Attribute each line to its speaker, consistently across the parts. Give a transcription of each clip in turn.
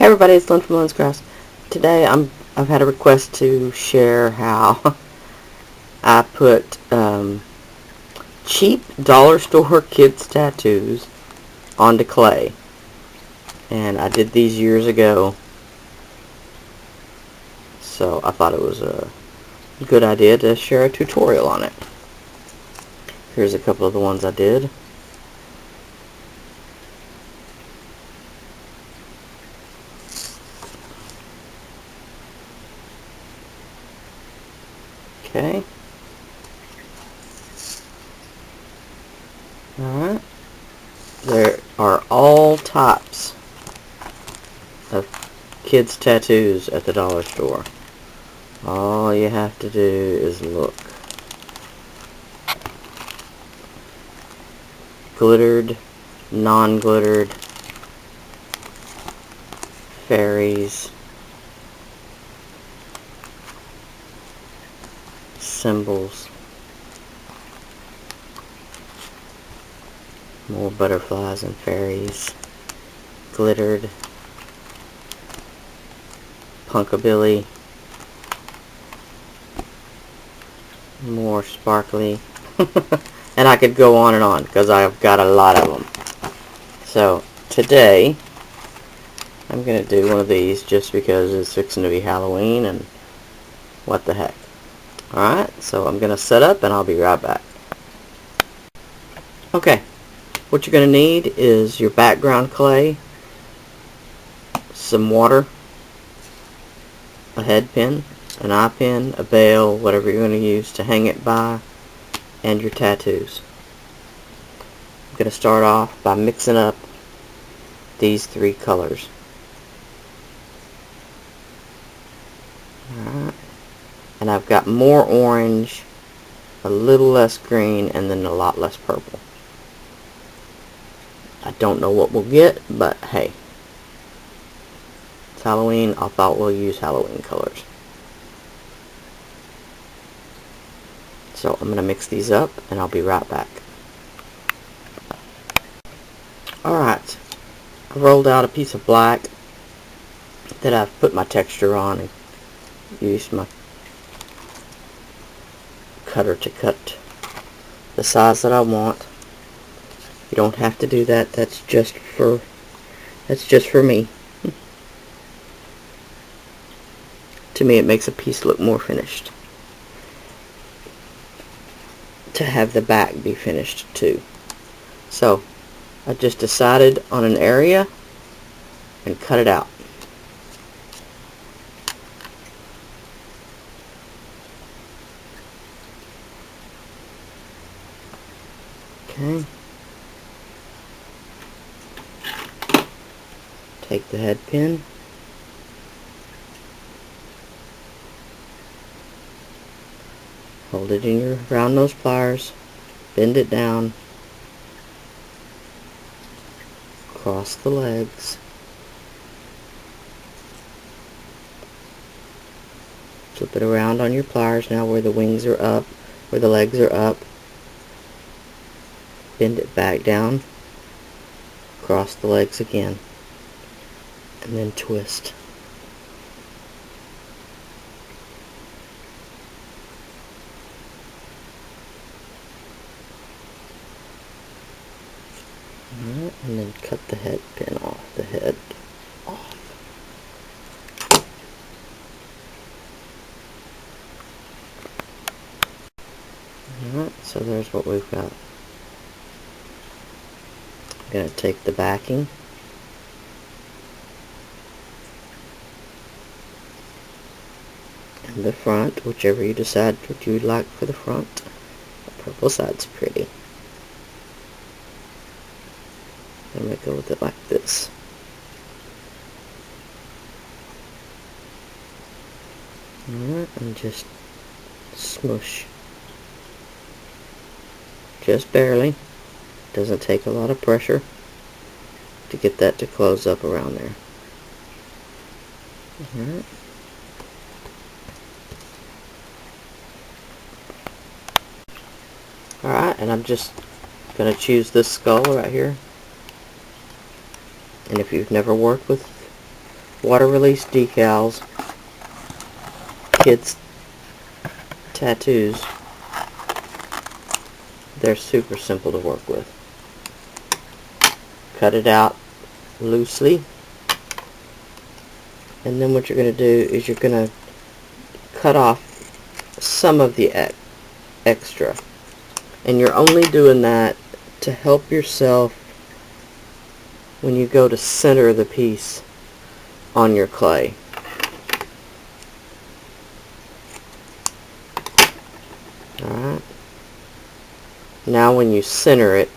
Speaker 1: Hey everybody, it's Lyn from Lyn's Crafts. Today I've had a request to share how I put cheap dollar store kids tattoos onto clay. And I did these years ago, so I thought it was a good idea to share a tutorial on it. Here's a couple of the ones I did. Okay. Alright. There are all types of kids' tattoos at the dollar store. All you have to do is look. Glittered, non-glittered, fairies, symbols, more butterflies and fairies, glittered, punkabilly, more sparkly, and I could go on and on because I've got a lot of them. So today I'm going to do one of these just because it's fixing to be Halloween and what the heck. Alright, so I'm going to set up and I'll be right back. Okay, what you're going to need is your background clay, some water, a head pin, an eye pin, a bail, whatever you're going to use to hang it by, and your tattoos. I'm going to start off by mixing up these three colors. Alright. And I've got more orange, a little less green, and then a lot less purple. I don't know what we'll get, but hey. It's Halloween, I thought we'll use Halloween colors. So I'm going to mix these up, and I'll be right back. Alright, I rolled out a piece of black that I've put my texture on and used my cutter to cut the size that I want. You don't have to do that. That's just for me. To me, it makes a piece look more finished. To have the back be finished too. So I just decided on an area and cut it out. Okay. Take the head pin. Hold it in your round nose pliers. Bend it down. Cross the legs. Flip it around on your pliers now where the wings are up, where the legs are up. Bend it back down. Cross the legs again. And then twist. Alright, and then cut the head pin off, the head off. Alright, so there's what we've got. I'm going to take the backing. And the front, whichever you decide what you'd like for the front. The purple side's pretty. I'm going to go with it like this. Alright, and just smoosh. Just barely. Doesn't take a lot of pressure to get that to close up around there. Alright. Alright, and I'm just going to choose this skull right here. And if you've never worked with water release decals, kids tattoos. They're super simple to work with. Cut it out loosely, and then what you're going to do is you're going to cut off some of the extra, and you're only doing that to help yourself when you go to center the piece on your clay. Alright. Now when you center it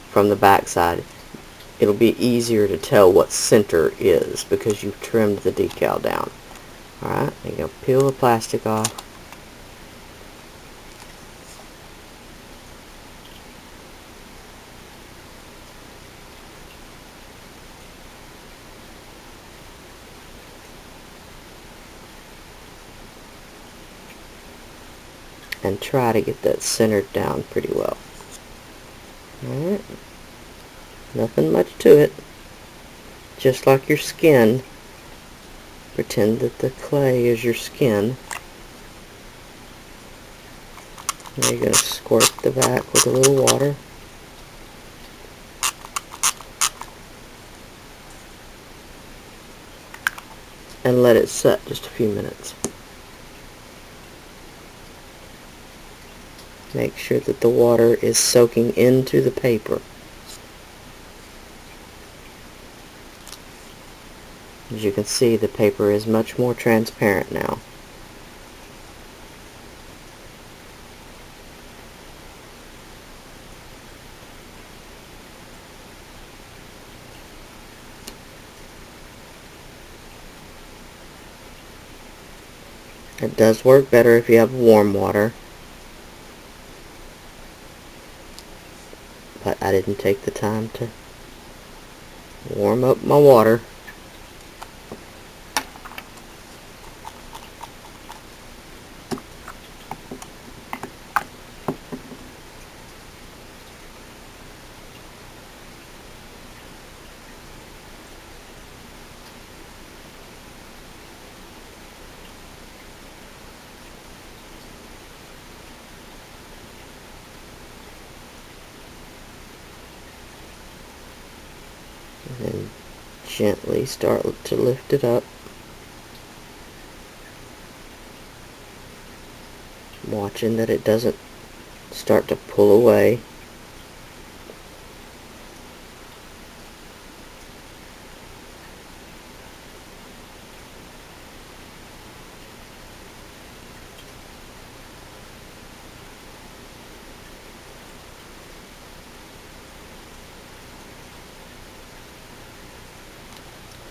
Speaker 1: from the back side, it'll be easier to tell what center is because you've trimmed the decal down. Alright, you're going to peel the plastic off. And try to get that centered down pretty well. Alright. Nothing much to it. Just like your skin. Pretend that the clay is your skin. Now you're going to squirt the back with a little water. And let it set just a few minutes. Make sure that the water is soaking into the paper. As you can see, the paper is much more transparent now. It does work better if you have warm water. But I didn't take the time to warm up my water. And then gently start to lift it up. Watching that it doesn't start to pull away.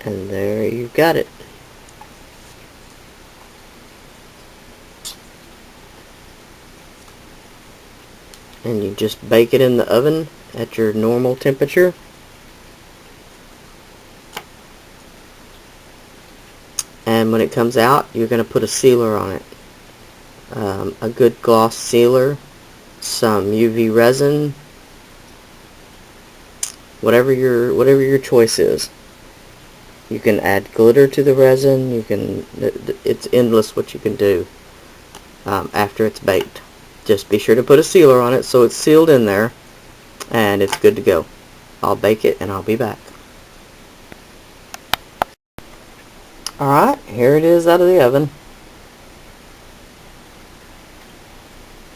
Speaker 1: And there you've got it. And you just bake it in the oven at your normal temperature. And when it comes out, you're going to put a sealer on it. A good gloss sealer, some UV resin, whatever your choice is. You can add glitter to the resin. It's endless what you can do after it's baked. Just be sure to put a sealer on it so it's sealed in there and it's good to go. I'll bake it and I'll be back. Alright, here it is out of the oven.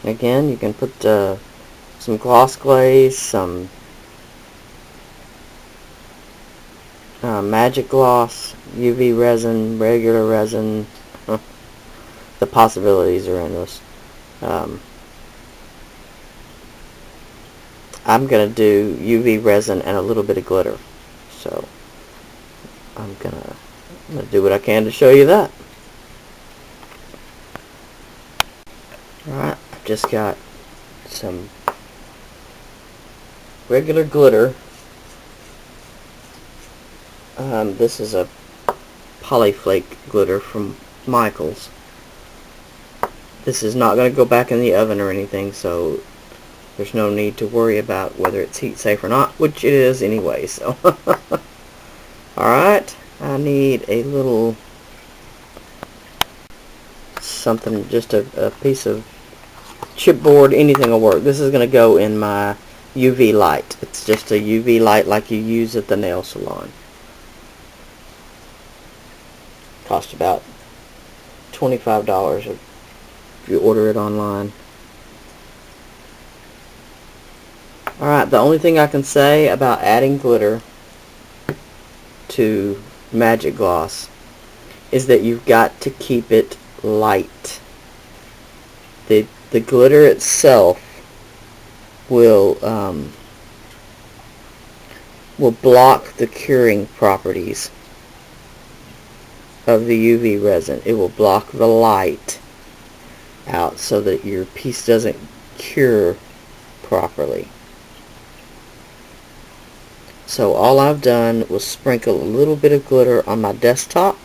Speaker 1: Again, you can put some gloss glaze, some magic gloss, UV resin, regular resin. The possibilities are endless. I'm going to do UV resin and a little bit of glitter. So I'm going to do what I can to show you that. Alright, I've just got some regular glitter. This is a polyflake glitter from Michaels. This is not going to go back in the oven or anything, so there's no need to worry about whether it's heat safe or not, which it is anyway. So, alright, I need a little something, just a piece of chipboard, anything will work. This is going to go in my UV light. It's just a UV light like you use at the nail salon. Cost about $25 if you order it online. Alright, the only thing I can say about adding glitter to magic gloss is that you've got to keep it light. The glitter itself will block the curing properties of the UV resin. It will block the light out so that your piece doesn't cure properly. So all I've done was sprinkle a little bit of glitter on my desktop,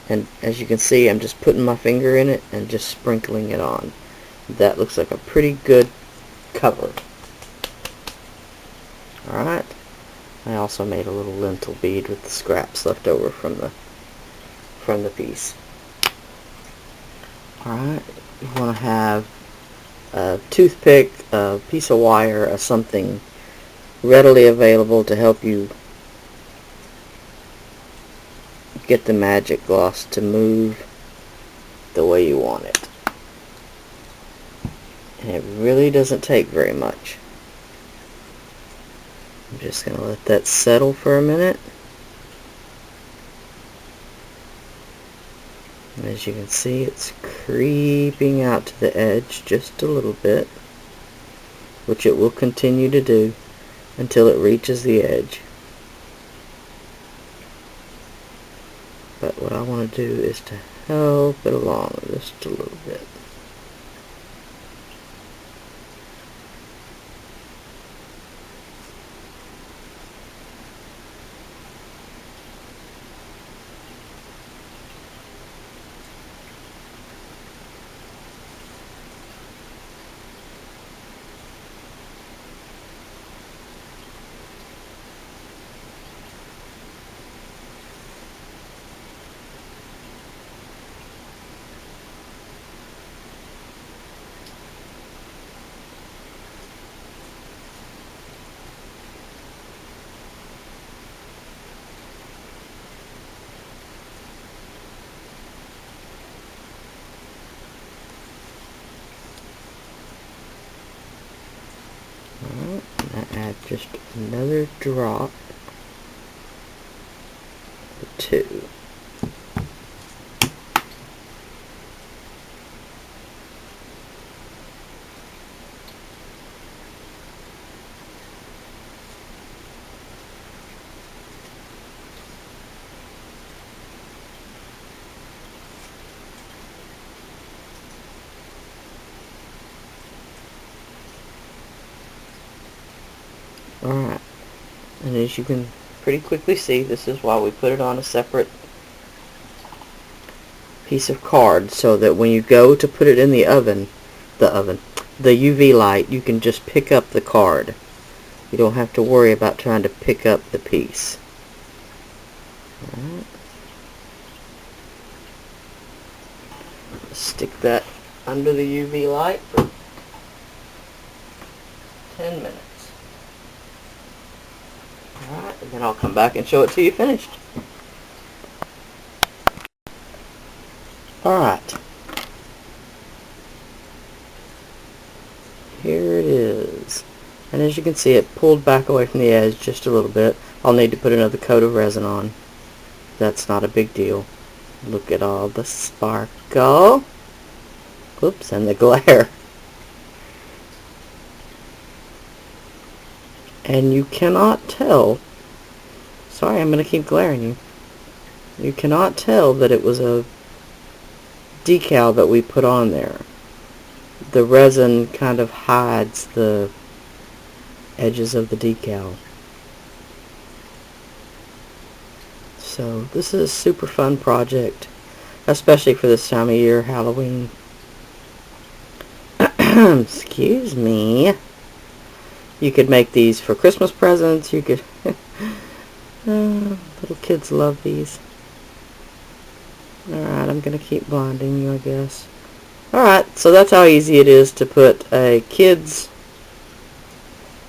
Speaker 1: and as you can see, I'm just putting my finger in it and just sprinkling it on. That looks like a pretty good cover. Alright, I also made a little lentil bead with the scraps left over from the piece. Alright, you want to have a toothpick, a piece of wire, or something readily available to help you get the magic gloss to move the way you want it. And it really doesn't take very much. I'm just going to let that settle for a minute. And as you can see, it's creeping out to the edge just a little bit, which it will continue to do until it reaches the edge. But what I want to do is to help it along just a little bit. Alright, and I add just another drop or two. Alright, and as you can pretty quickly see, this is why we put it on a separate piece of card, so that when you go to put it in the UV light, you can just pick up the card. You don't have to worry about trying to pick up the piece. Alright. Stick that under the UV light for 10 minutes. Alright, and then I'll come back and show it to you finished. Alright. Here it is. And as you can see, it pulled back away from the edge just a little bit. I'll need to put another coat of resin on. That's not a big deal. Look at all the sparkle. Oops, and the glare. And you cannot tell, sorry, I'm going to keep glaring you. You cannot tell that it was a decal that we put on there. The resin kind of hides the edges of the decal. So this is a super fun project, especially for this time of year, Halloween. Excuse me. You could make these for Christmas presents. You could... the Little kids love these. Alright, I'm going to keep blinding you, I guess. Alright, so that's how easy it is to put a kid's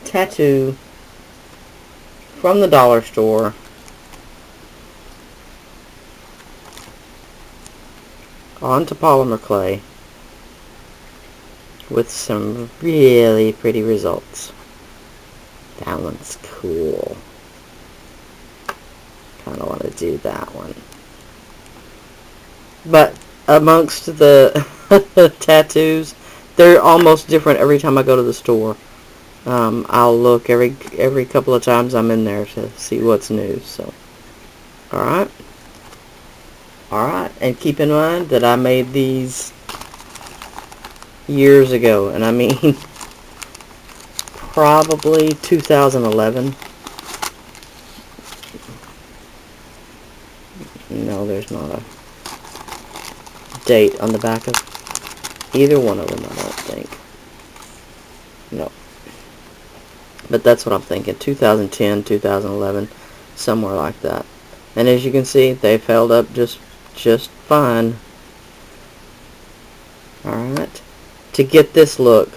Speaker 1: tattoo from the dollar store onto polymer clay with some really pretty results. That one's cool. Kind of want to do that one. But amongst the tattoos, they're almost different every time I go to the store. I'll look every couple of times I'm in there to see what's new. So, alright. Alright, and keep in mind that I made these years ago, and I mean probably 2011. No, there's not a date on the back of either one of them, I don't think. No. But that's what I'm thinking. 2010, 2011, somewhere like that. And as you can see, they've held up just fine. Alright. To get this look,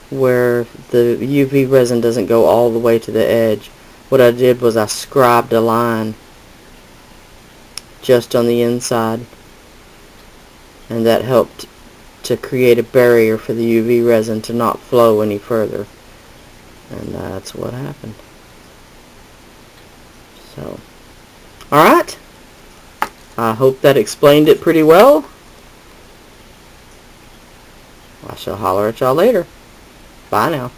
Speaker 1: where the UV resin doesn't go all the way to the edge, what I did was I scribed a line just on the inside, and that helped to create a barrier for the UV resin to not flow any further, and that's what happened. So, alright, I hope that explained it pretty well. I shall holler at y'all later. Bye now.